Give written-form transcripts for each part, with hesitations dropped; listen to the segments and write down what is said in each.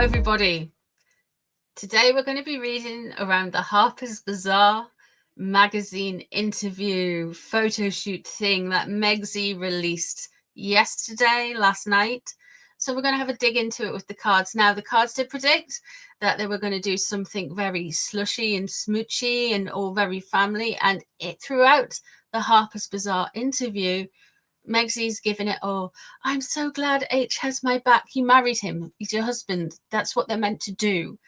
everybody. Today we're going to be reading around the Harper's Bazaar magazine interview photo shoot thing that Megsy released last night. So we're going to have a dig into it with the cards. Now, the cards did predict that they were going to do something very slushy and smoochy and all very family. And throughout the Harper's Bazaar interview, Megsy's giving it all. I'm so glad H has my back. You married him. He's your husband. That's what they're meant to do.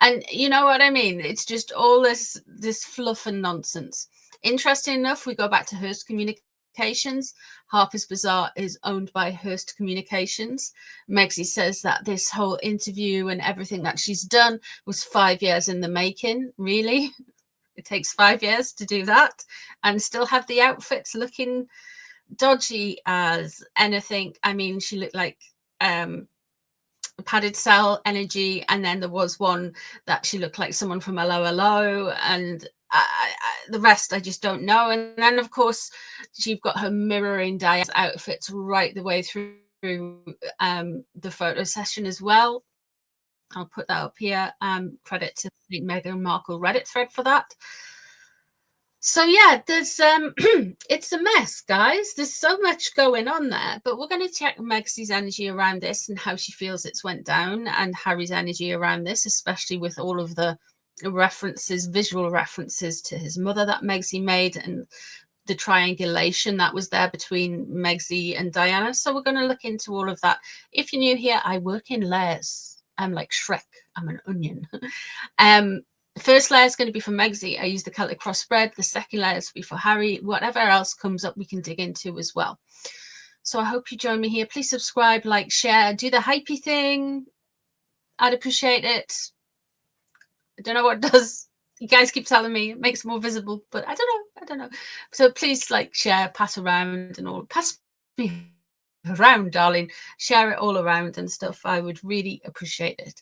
And you know what I mean? It's just all this fluff and nonsense. Interesting enough, we go back to Hearst Communications. Harper's Bazaar is owned by Hearst Communications. Megsy says that this whole interview and everything that she's done was 5 years in the making. Really? It takes 5 years to do that and still have the outfits looking dodgy as anything. I mean, she looked like padded cell energy, and then there was one that she looked like someone from Hello, and the rest I just don't know. And then of course you've got her mirroring Diane's outfits right the way through the photo session as well. I'll put that up here. Credit to the Meghan Markle Reddit thread for that. So yeah, there's it's a mess, guys. There's so much going on there, but we're going to check Megsy's energy around this and how she feels it's went down, and Harry's energy around this, especially with all of the references, visual references to his mother that Megsy made, and the triangulation that was there between Megsy and Diana. So we're going to look into all of that. If you're new here, I work in layers. I'm like Shrek. I'm an onion. The first layer is going to be for Megsy. I use the Celtic cross spread. The second layer is to be for Harry. Whatever else comes up, we can dig into as well. So I hope you join me here. Please subscribe, like, share, do the hypey thing. I'd appreciate it. I don't know what it does. You guys keep telling me it makes it more visible, but I don't know. So please like, share, pass around and all. Pass me around, darling. Share it all around and stuff. I would really appreciate it.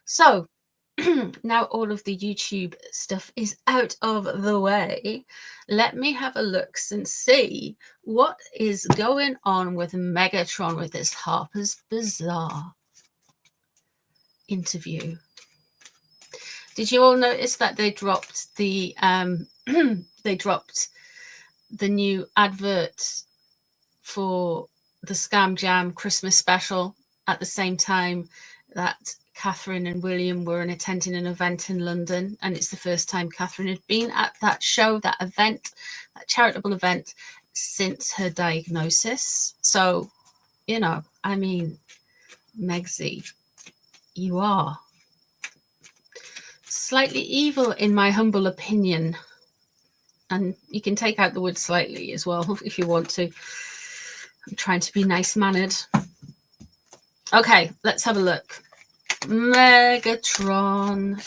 So now all of the YouTube stuff is out of the way, let me have a look and see what is going on with Megatron with this Harper's Bazaar interview. Did you all notice that they dropped the new advert for the Scam Jam Christmas special at the same time that Catherine and William were attending an event in London, and it's the first time Catherine had been at that show, that event, that charitable event, since her diagnosis. So, you know, I mean, Megsy, you are slightly evil in my humble opinion. And you can take out the word slightly as well if you want to. I'm trying to be nice-mannered. Okay, let's have a look. Megatron.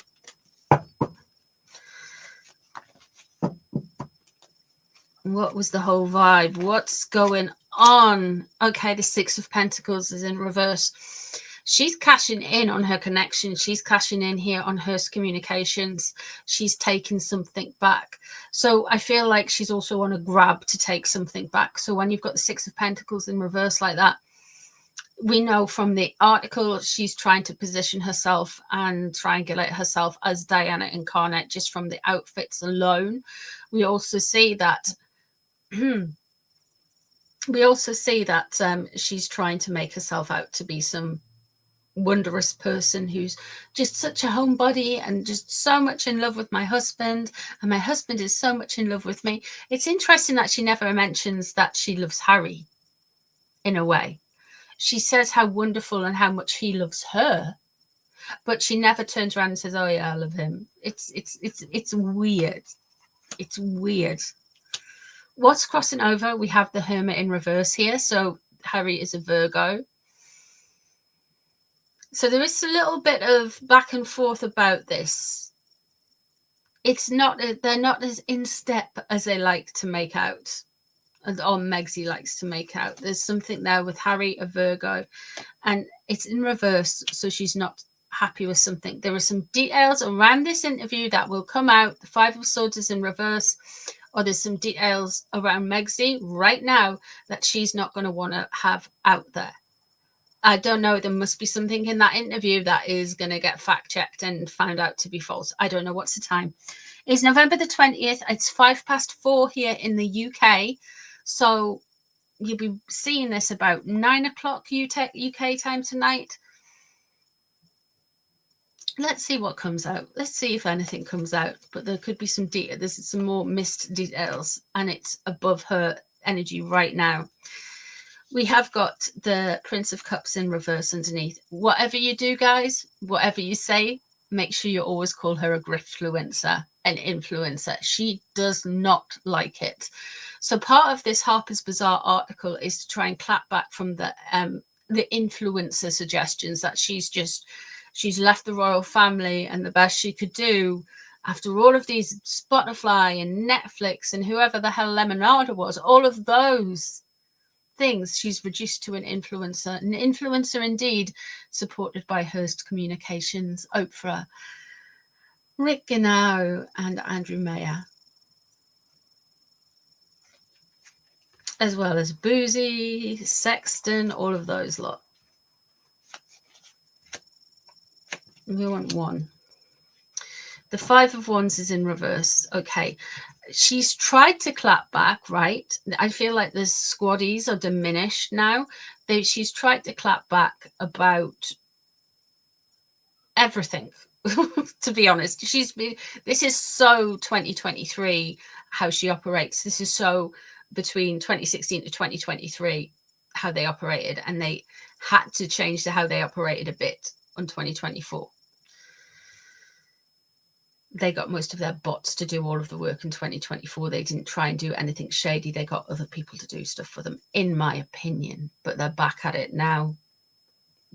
What was the whole vibe? What's going on? Okay, the Six of Pentacles is in reverse. She's cashing in on her connection. She's cashing in here on Hearst Communications. She's taking something back. So I feel like she's also on a grab to take something back. So when you've got the Six of Pentacles in reverse like that, we know from the article she's trying to position herself and triangulate herself as Diana incarnate just from the outfits alone. We also see that she's trying to make herself out to be some wondrous person who's just such a homebody and just so much in love with my husband, and my husband is so much in love with me. It's interesting that she never mentions that she loves Harry. In a way, she says how wonderful and how much he loves her, but she never turns around and says, oh yeah, I love him. It's weird. It's weird. What's crossing over? We have the Hermit in reverse here. So Harry is a Virgo. So there is a little bit of back and forth about this. It's not, they're not as in step as they like to make out, or Megsy likes to make out. There's something there with Harry, a Virgo, and it's in reverse. So she's not happy with something. There are some details around this interview that will come out. The Five of Swords is in reverse, or there's some details around Megsy right now that she's not going to want to have out there. I don't know. There must be something in that interview that is going to get fact checked and found out to be false. I don't know. What's the time? It's November the 20th. It's 4:05 here in the UK. So you'll be seeing this about 9 o'clock UK time tonight. Let's see what comes out. Let's see if anything comes out. But there could be some detail. There's some more missed details, and it's above her energy right now. We have got the Prince of Cups in reverse underneath. Whatever you do, guys, whatever you say, make sure you always call her a griftfluencer, an influencer. She does not like it. So part of this Harper's Bazaar article is to try and clap back from the influencer suggestions that she's left the royal family, and the best she could do after all of these Spotify and Netflix and whoever the hell Lemonada was, all of those things, she's reduced to an influencer indeed, supported by Hearst Communications, Oprah, Rick Genau, and Andrew Mayer, as well as Boozy, Sexton, all of those lot. We want one. The 5 of Wands is in reverse. Okay. She's tried to clap back, right? I feel like the squaddies are diminished now. She's tried to clap back about everything, to be honest. This is so 2023 how she operates. This is so between 2016 to 2023 how they operated, and they had to change to how they operated a bit on 2024. They got most of their bots to do all of the work in 2024. They didn't try and do anything shady. They got other people to do stuff for them, in my opinion. But they're back at it now,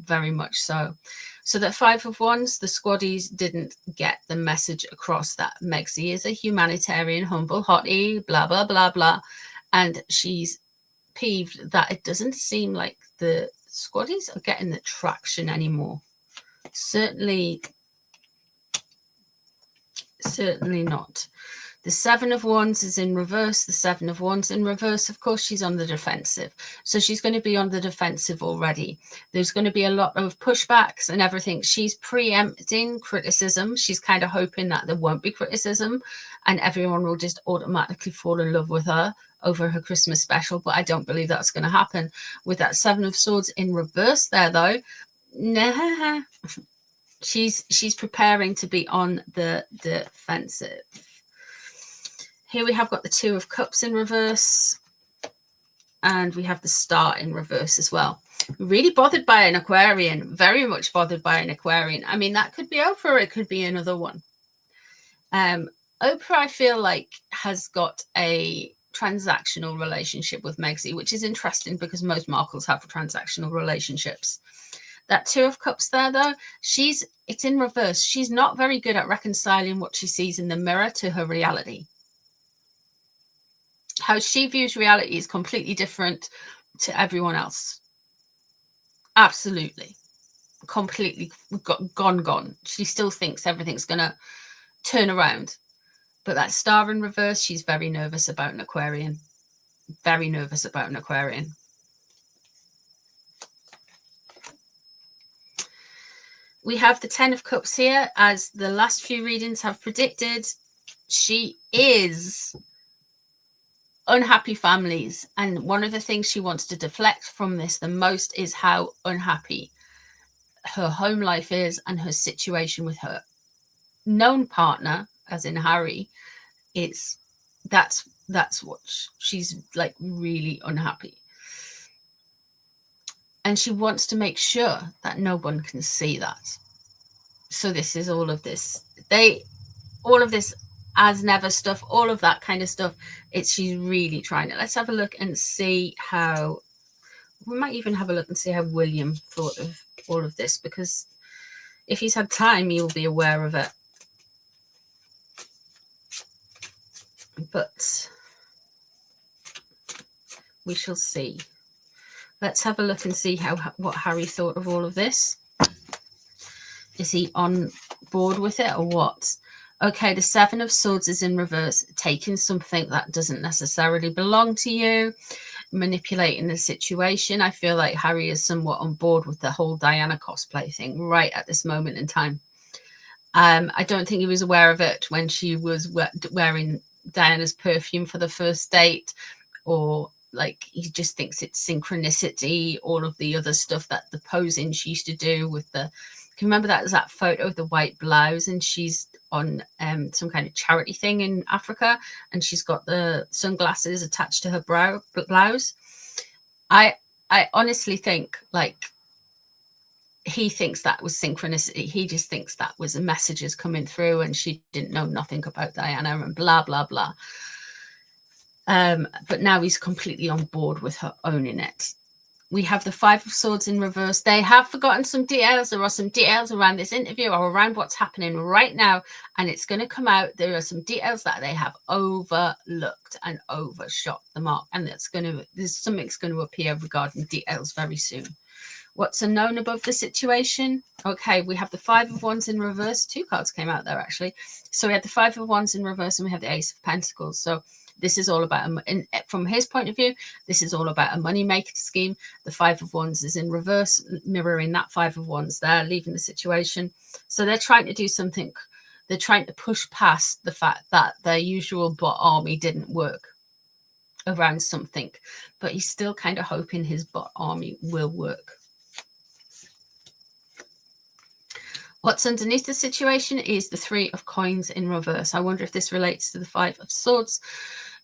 very much so. So that 5 of Wands, the squaddies didn't get the message across that Megsy is a humanitarian, humble hottie, blah, blah, blah, blah. And she's peeved that it doesn't seem like the squaddies are getting the traction anymore. Certainly not. The 7 of Wands is in reverse. The 7 of Wands in reverse, of course, she's on the defensive. So she's going to be on the defensive already. There's going to be a lot of pushbacks and everything. She's preempting criticism. She's kind of hoping that there won't be criticism and everyone will just automatically fall in love with her over her Christmas special. But I don't believe that's going to happen. With that 7 of Swords in reverse there, though, nah. She's preparing to be on the defensive. Here we have got the 2 of Cups in reverse, and we have the Star in reverse as well. Really bothered by an Aquarian, very much bothered by an Aquarian. I mean, that could be Oprah, or it could be another one. Oprah, I feel like, has got a transactional relationship with Megsy, which is interesting because most Markles have transactional relationships. That 2 of Cups there, though, it's in reverse. She's not very good at reconciling what she sees in the mirror to her reality. How she views reality is completely different to everyone else. Absolutely. Completely gone. She still thinks everything's going to turn around. But that Star in reverse, she's very nervous about an Aquarian. Very nervous about an Aquarian. We have the 10 of Cups here. As the last few readings have predicted, she is unhappy families. And one of the things she wants to deflect from this the most is how unhappy her home life is and her situation with her known partner, as in Harry. That's what she's like, really unhappy. And she wants to make sure that no one can see that. So this is all of this. All of this as never stuff, all of that kind of stuff. She's really trying it. Let's have a look and see how. We might even have a look and see how William thought of all of this, because if he's had time, he'll be aware of it. But we shall see. Let's have a look and see what Harry thought of all of this. Is he on board with it or what? Okay, the 7 of Swords is in reverse, taking something that doesn't necessarily belong to you. manipulating the situation. I feel like Harry is somewhat on board with the whole Diana cosplay thing right at this moment in time. I don't think he was aware of it when she was wearing Diana's perfume for the first date, or like he just thinks it's synchronicity, all of the other stuff that the posing she used to do with the, can you remember that photo of the white blouse, and she's on some kind of charity thing in Africa, and she's got the sunglasses attached to her blouse. I honestly think like he thinks that was synchronicity. He just thinks that was the messages coming through, and she didn't know nothing about Diana and blah blah blah. But now he's completely on board with her owning it. We have the Five of Swords in reverse. They have forgotten some details. There are some details around this interview or around what's happening right now, and it's going to come out. There are some details that they have overlooked and overshot the mark, and there's something's going to appear regarding details very soon. What's unknown above the situation? Okay, we have the Five of Wands in reverse. Two cards came out there, actually. So we had the Five of Wands in reverse, and we have the Ace of Pentacles. So this is all about, from his point of view, this is all about a money-making scheme. The Five of Wands is in reverse, mirroring that Five of Wands there, leaving the situation. So they're trying to do something. They're trying to push past the fact that their usual bot army didn't work around something. But he's still kind of hoping his bot army will work. What's underneath the situation is the Three of Coins in reverse. I wonder if this relates to the Five of Swords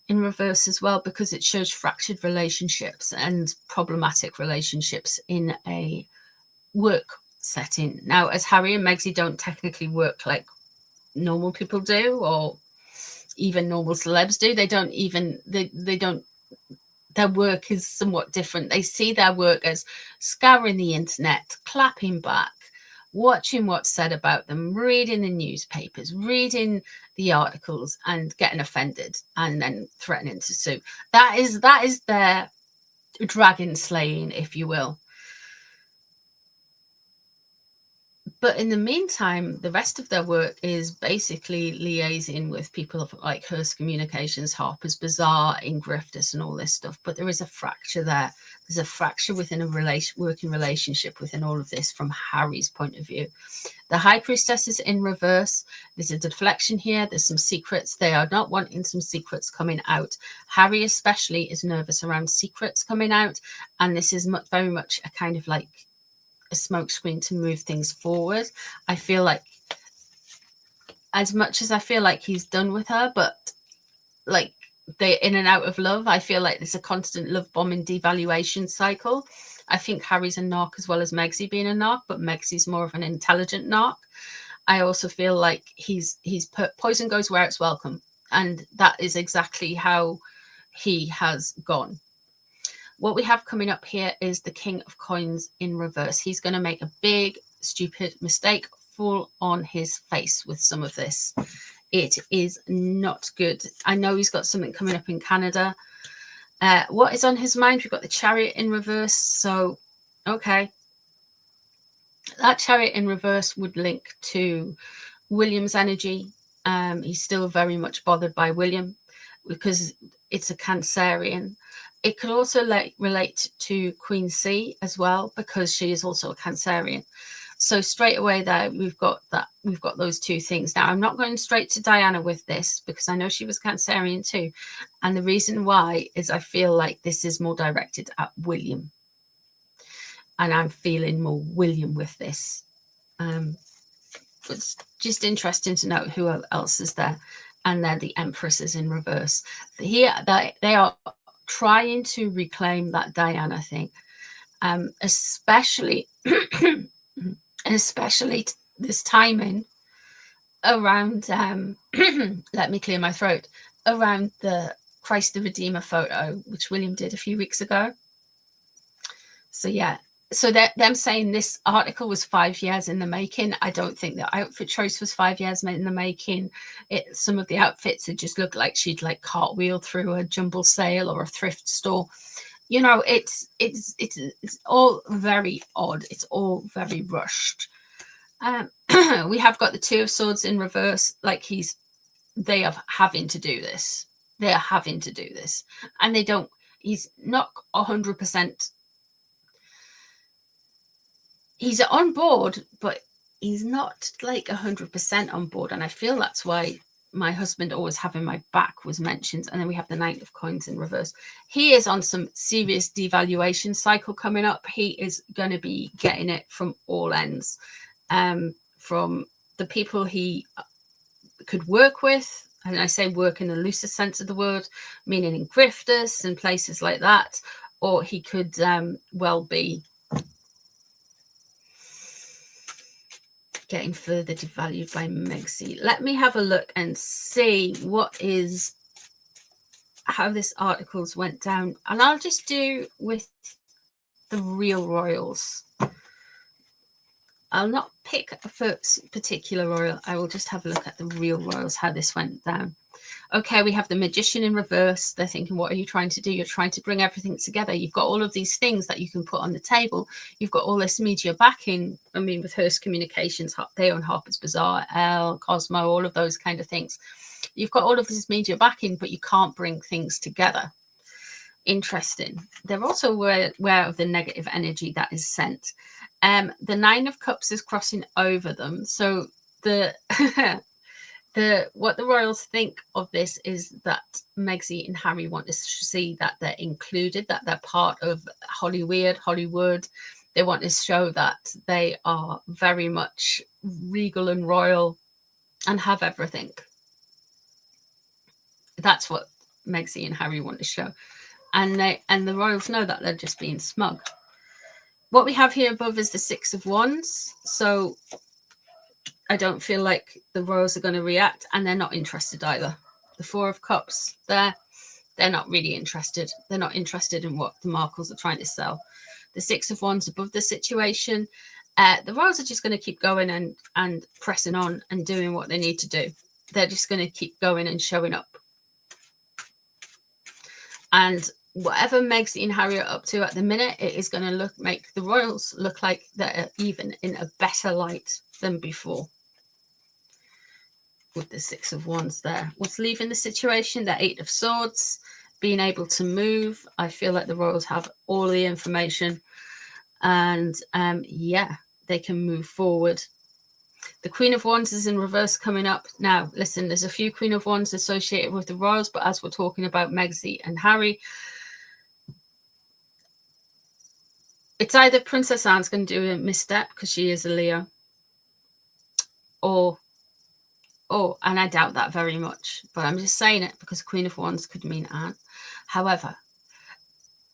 in reverse as well, because it shows fractured relationships and problematic relationships in a work setting. Now, as Harry and Megsy don't technically work like normal people do, or even normal celebs do, they don't, their work is somewhat different. They see their work as scouring the internet, clapping back, watching what's said about them, reading the newspapers, reading the articles, and getting offended and then threatening to sue. That is their dragon slaying, if you will. But in the meantime, the rest of their work is basically liaising with people like Hearst Communications, Harper's Bazaar, Ingrifftus, and all this stuff. But there is a fracture there. There's a fracture within a working relationship within all of this from Harry's point of view. The High Priestess is in reverse. There's a deflection here. There's some secrets. They are not wanting some secrets coming out. Harry especially is nervous around secrets coming out. And this is very much a kind of like a smokescreen to move things forward. I feel like, as much as I feel like he's done with her, but like they're in and out of love, I feel like there's a constant love bombing devaluation cycle. I think Harry's a narc as well as Megsy being a narc, but Megsy's more of an intelligent narc. I also feel like he's put poison goes where it's welcome, and that is exactly how he has gone. What we have coming up here is the King of Coins in reverse. He's going to make a big, stupid mistake, fall on his face with some of this. It is not good. I know he's got something coming up in Canada. What is on his mind? We've got the Chariot in reverse. So, okay. That Chariot in reverse would link to William's energy. He's still very much bothered by William because it's a Cancerian. It could also relate to Queen C as well, because she is also a Cancerian. So straight away there, we've got those two things. Now, I'm not going straight to Diana with this because I know she was Cancerian too. And the reason why is I feel like this is more directed at William. And I'm feeling more William with this. It's just interesting to know who else is there. And then the Empress is in reverse. Here, they are trying to reclaim that Diana thing, especially this timing around let me clear my throat, around the Christ the Redeemer photo which William did a few weeks ago. So yeah, so them saying this article was 5 years in the making. I don't think the outfit choice was 5 years in the making. Some of the outfits, it just looked like she'd like cartwheel through a jumble sale or a thrift store. You know, it's all very odd. It's all very rushed. We have got the Two of Swords in reverse. Like they are having to do this. They are having to do this, and they don't. he's not 100%. He's on board, but he's not like 100% on board. And I feel that's why my husband always having my back was mentioned. And then we have the Knight of Coins in reverse. He is on some serious devaluation cycle coming up. He is going to be getting it from all ends, from the people he could work with. And I say work in the loosest sense of the word, meaning in grifters and places like that. Or he could well be getting further devalued by Megsy. Let me have a look and see how this articles went down. And I'll just do with the real royals. I'll not pick a particular royal. I will just have a look at the real royals, how this went down. Okay, we have the Magician in reverse. They're thinking, what are you trying to do? You're trying to bring everything together. You've got all of these things that you can put on the table. You've got all this media backing. I mean, with Hearst Communications, they own Harper's Bazaar, Elle, Cosmo, all of those kind of things. You've got all of this media backing, but you can't bring things together. Interesting. They're also aware of the negative energy that is sent. The Nine of Cups is crossing over them. So what the royals think of this is that Megsy and Harry want to see that they're included, that they're part of Hollywood. They want to show that they are very much regal and royal and have everything. That's what Megsy and Harry want to show. And the royals know that they're just being smug. What we have here above is the Six of Wands. So I don't feel like the royals are going to react, and they're not interested either. The Four of Cups, they're not really interested. They're not interested in what the Markles are trying to sell. The Six of Wands above the situation. The royals are just going to keep going and pressing on and doing what they need to do. They're just going to keep going and showing up. And whatever Megsy and Harry are up to at the minute, it is going to make the royals look like they're even in a better light than before. With the Six of Wands there. What's leaving the situation? The Eight of Swords. Being able to move. I feel like the royals have all the information. And yeah, they can move forward. The Queen of Wands is in reverse coming up. Now, listen, there's a few Queen of Wands associated with the royals, but as we're talking about Megsy and Harry, it's either Princess Anne's going to do a misstep because she is a Leo, and I doubt that very much, but I'm just saying it because Queen of Wands could mean Anne. However,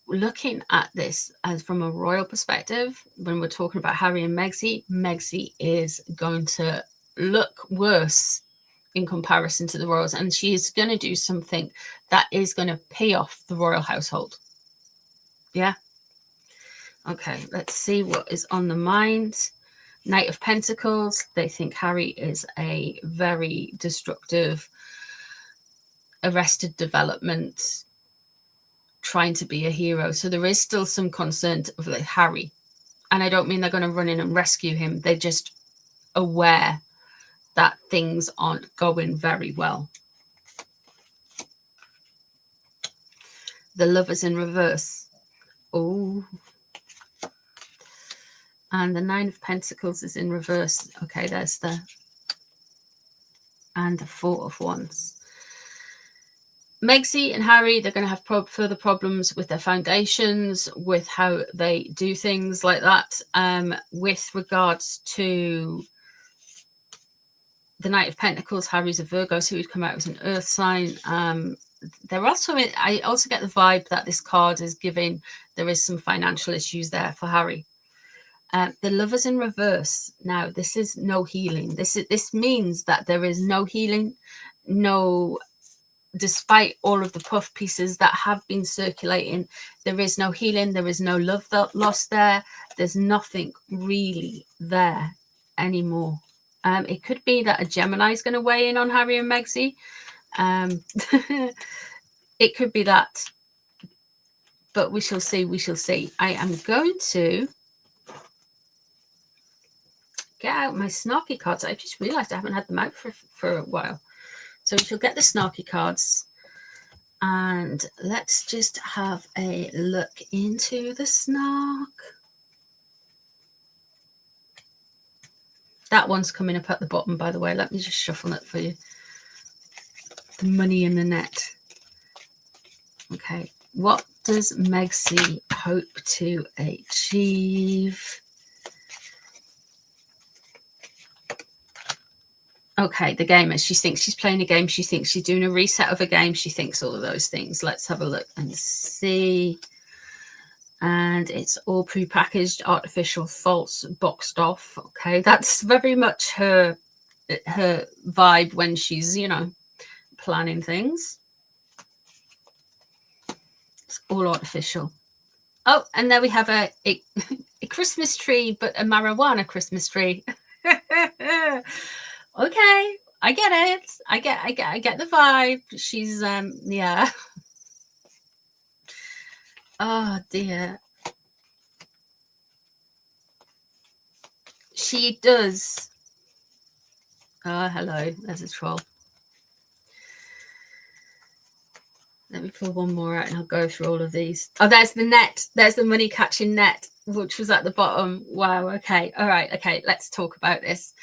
looking at this as from a royal perspective, when we're talking about Harry and Megsy, Megsy is going to look worse in comparison to the royals, and she is going to do something that is going to pay off the royal household. Yeah. Okay, let's see what is on the mind. Knight of Pentacles. They think Harry is a very destructive, arrested development, trying to be a hero. So there is still some concern of like Harry. And I don't mean they're going to run in and rescue him. They're just aware that things aren't going very well. The Lovers in reverse. Oh. And the Nine of Pentacles is in reverse. Okay, there's the... And the Four of Wands. Megsy and Harry, they're going to have further problems with their foundations, with how they do things like that. With regards to the Knight of Pentacles, Harry's a Virgo, so he'd come out as an earth sign. They're also I also get the vibe that this card is giving there is some financial issues there for Harry. The Lovers in reverse. Now, this is no healing. This means that there is no healing, despite all of the puff pieces that have been circulating, there is no healing. There is no love lost there. There's nothing really there anymore. It could be that a Gemini is going to weigh in on Harry and Megsy. It could be that, but we shall see. We shall see. I am going to get out my snarky cards. I just realized I haven't had them out for a while. So we shall get the snarky cards. And let's just have a look into the snark. That one's coming up at the bottom, by the way. Let me just shuffle it for you. The money in the net. Okay, what does Megsy hope to achieve? Okay, the gamer. She thinks she's playing a game. She thinks she's doing a reset of a game. She thinks all of those things. Let's have a look and see. And it's all prepackaged, artificial, false, boxed off. Okay, that's very much her vibe when she's, you know, planning things. It's all artificial. Oh, and there we have a Christmas tree, but a marijuana Christmas tree. Okay, I get it. I get the vibe. She's yeah. Oh dear. She does. Oh, hello. There's a troll. Let me pull one more out and I'll go through all of these. Oh, there's the net. There's the money catching net, which was at the bottom. Wow. Okay. All right. Okay. Let's talk about this.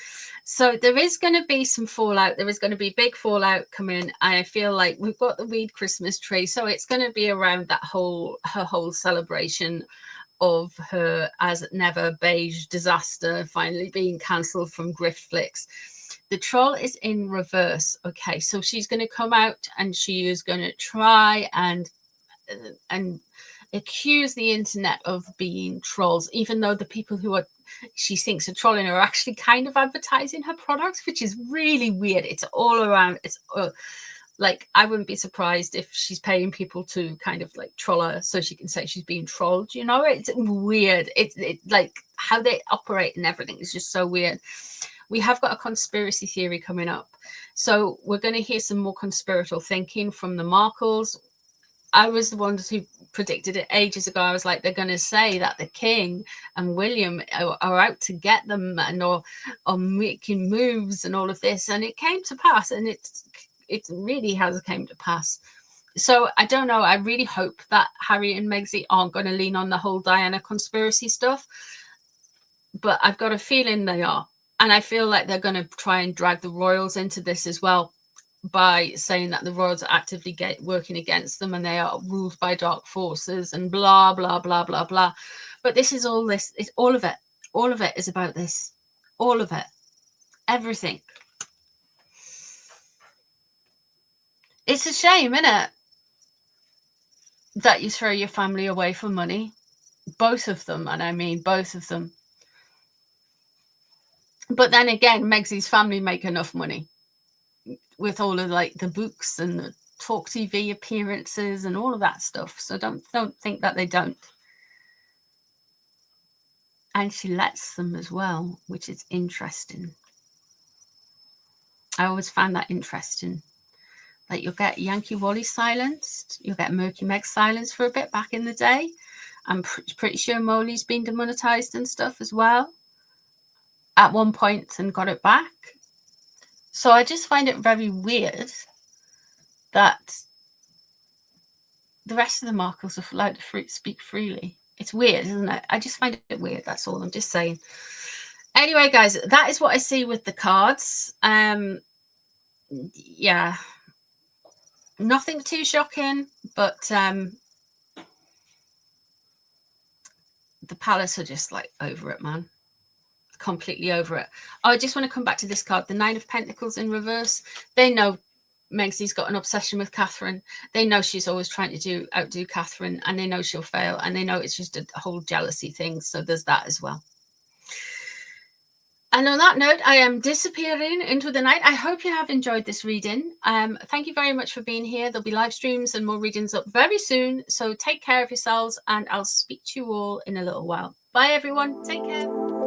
So there is going to be some fallout. There is going to be big fallout coming. I feel like we've got the weed Christmas tree. So it's going to be around that her whole celebration of her as never beige disaster finally being cancelled from Griftflix. The troll is in reverse. Okay, so she's going to come out and she is going to try and accuse the internet of being trolls, even though the people who are she thinks are trolling are actually kind of advertising her products, which is really weird. It's all around. It's like, I wouldn't be surprised if she's paying people to kind of like troll her so she can say she's being trolled. You know, it's weird. It's like how they operate and everything is just so weird. We have got a conspiracy theory coming up. So we're going to hear some more conspiratorial thinking from the Markles. I was the one who predicted it ages ago. I was like, they're going to say that the king and William are out to get them and are making moves and all of this. And it came to pass, and it really has came to pass. So I don't know. I really hope that Harry and Megsy aren't going to lean on the whole Diana conspiracy stuff. But I've got a feeling they are. And I feel like they're going to try and drag the royals into this as well, by saying that the royals are actively working against them and they are ruled by dark forces and blah, blah, blah, blah, blah. But this is all this. It's all of it. All of it is about this. All of it. Everything. It's a shame, isn't it, that you throw your family away for money. Both of them. And I mean both of them. But then again, Megsy's family make enough money with all of like the books and the Talk TV appearances and all of that stuff. So don't think that they don't. And she lets them as well, which is interesting. I always found that interesting. Like, you'll get Yankee Wally silenced, you'll get Murky Meg silenced for a bit back in the day. I'm pretty sure Molly's been demonetized and stuff as well at one point and got it back. So I just find it very weird that the rest of the Markles are allowed to speak freely. It's weird, isn't it? I just find it weird. That's all I'm just saying. Anyway, guys, that is what I see with the cards. Yeah, nothing too shocking, but the Palace are just like over it, man. Completely over it. Oh, I just want to come back to this card, the Nine of Pentacles in reverse. They know Megsy's got an obsession with Catherine. They know she's always trying to outdo Catherine, and they know she'll fail, and they know it's just a whole jealousy thing. So there's that as well. And on that note, I am disappearing into the night. I hope you have enjoyed this reading. Thank you very much for being here. There'll be live streams and more readings up very soon. So take care of yourselves, and I'll speak to you all in a little while. Bye, everyone. Take care.